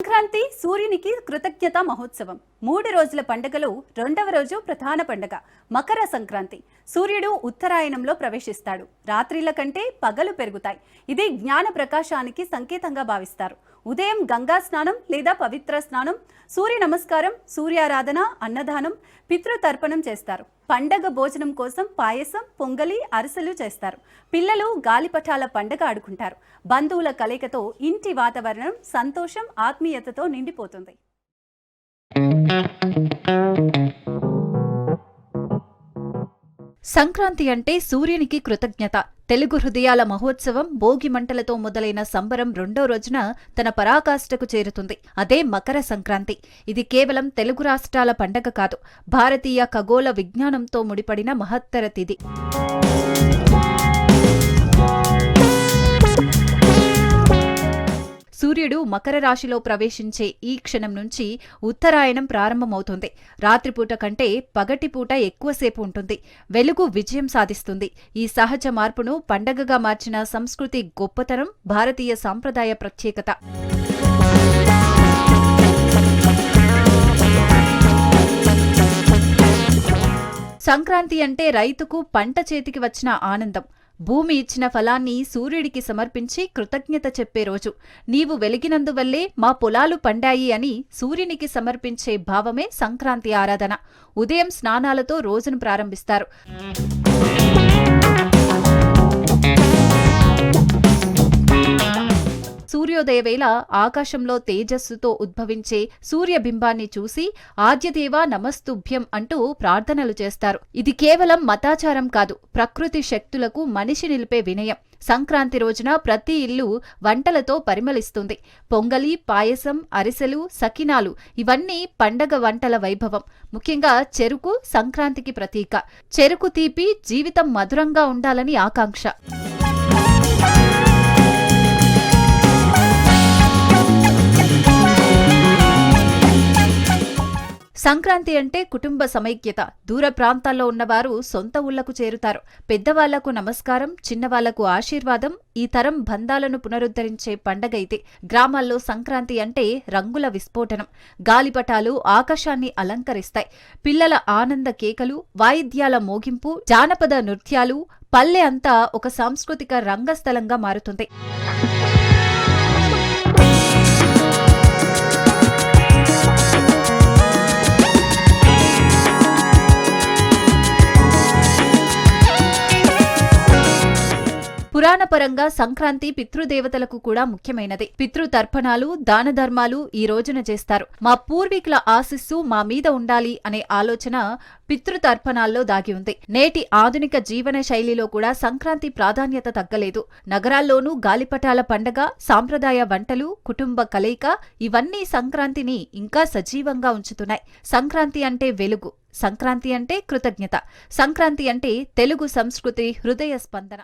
సంక్రాంతి సూర్యునికి కృతజ్ఞత మహోత్సవం. 3 రోజుల పండుగలో రెండవ రోజు ప్రధాన పండుగ మకర సంక్రాంతి. సూర్యుడు ఉత్తరాయణంలో ప్రవేశిస్తాడు. రాత్రిళ్ల కంటే పగలు పెరుగుతాయి. ఇది జ్ఞాన ప్రకాశానికి సంకేతంగా భావిస్తారు. ఉదయం గంగా స్నానం లేదా పవిత్ర స్నానం, సూర్య నమస్కారం, సూర్యారాధన, అన్నదానం, పితృతర్పణం చేస్తారు. పండగ భోజనం కోసం పాయసం, పొంగలి, అరిసెలు చేస్తారు. పిల్లలు గాలిపటాల పండగ ఆడుకుంటారు. బంధువుల కలయికతో ఇంటి వాతావరణం సంతోషం, ఆత్మీయతతో నిండిపోతుంది. సంక్రాంతి అంటే సూర్యునికి కృతజ్ఞత. తెలుగు హృదయాల మహోత్సవం భోగి మంటలతో మొదలైన సంబరం రెండో రోజున తన పరాకాష్ఠకు చేరుతుంది. అదే మకర సంక్రాంతి. ఇది కేవలం తెలుగు రాష్ట్రాల పండగ కాదు, భారతీయ ఖగోళ విజ్ఞానంతో ముడిపడిన మహత్తర తిథి. సూర్యుడు మకర రాశిలో ప్రవేశించే ఈ క్షణం నుంచి ఉత్తరాయణం ప్రారంభమవుతుంది. రాత్రిపూట కంటే పగటిపూట ఎక్కువసేపు ఉంటుంది. వెలుగు విజయం సాధిస్తుంది. ఈ సహజ మార్పును పండగగా మార్చిన సంస్కృతి గొప్పతనం, భారతీయ సాంప్రదాయ ప్రత్యేకత. సంక్రాంతి అంటే రైతుకు పంట చేతికి వచ్చిన ఆనందం. భూమి ఇచ్చిన ఫలాన్ని సూర్యుడికి సమర్పించి కృతజ్ఞత చెప్పే రోజు. నీవు వెలిగినందువల్లే మా పొలాలు పండాయి అని సూర్యునికి సమర్పించే భావమే సంక్రాంతి ఆరాధన. ఉదయం స్నానాలతో రోజును ప్రారంభిస్తారు. సూర్యోదయ వేళ ఆకాశంలో తేజస్సుతో ఉద్భవించే సూర్యబింబాన్ని చూసి ఆద్యదేవా నమస్తుభ్యం అంటూ ప్రార్థనలు చేస్తారు. ఇది కేవలం మతాచారం కాదు, ప్రకృతి శక్తులకు మనిషి నిలిపే వినయం. సంక్రాంతి రోజున ప్రతి ఇల్లు వంటలతో పరిమళిస్తుంది. పొంగలి, పాయసం, అరిసెలు, సకినాలు ఇవన్నీ పండగ వంటల వైభవం. ముఖ్యంగా చెరుకు సంక్రాంతికి ప్రతీక. చెరుకు తీపి జీవితం మధురంగా ఉండాలని ఆకాంక్ష. సంక్రాంతి అంటే కుటుంబ సమైక్యత. దూర ప్రాంతాల్లో ఉన్నవారు సొంత ఊళ్లకు చేరుతారు. పెద్దవాళ్లకు నమస్కారం, చిన్నవాళ్లకు ఆశీర్వాదం. ఈ తరం బంధాలను పునరుద్ధరించే పండగ ఇది. గ్రామాల్లో సంక్రాంతి అంటే రంగుల విస్ఫోటనం. గాలిపటాలు ఆకాశాన్ని అలంకరిస్తాయి. పిల్లల ఆనంద కేకలు, వాయిద్యాల మోగింపు, జానపద నృత్యాలు, పల్లె అంతా ఒక సాంస్కృతిక రంగస్థలంగా మారుతుంది. పురాణపరంగా సంక్రాంతి పితృదేవతలకు కూడా ముఖ్యమైనది. పితృతర్పణాలు, దాన ధర్మాలు ఈ రోజున చేస్తారు. మా పూర్వీకుల ఆశీస్సు మా మీద ఉండాలి అనే ఆలోచన పితృతర్పణాల్లో దాగి ఉంది. నేటి ఆధునిక జీవన శైలిలో కూడా సంక్రాంతి ప్రాధాన్యత తగ్గలేదు. నగరాల్లోనూ గాలిపటాల పండగ, సాంప్రదాయ వంటలు, కుటుంబ కలయిక ఇవన్నీ సంక్రాంతిని ఇంకా సజీవంగా ఉంచుతున్నాయి. సంక్రాంతి అంటే వెలుగు, సంక్రాంతి అంటే కృతజ్ఞత, సంక్రాంతి అంటే తెలుగు సంస్కృతి హృదయ స్పందన.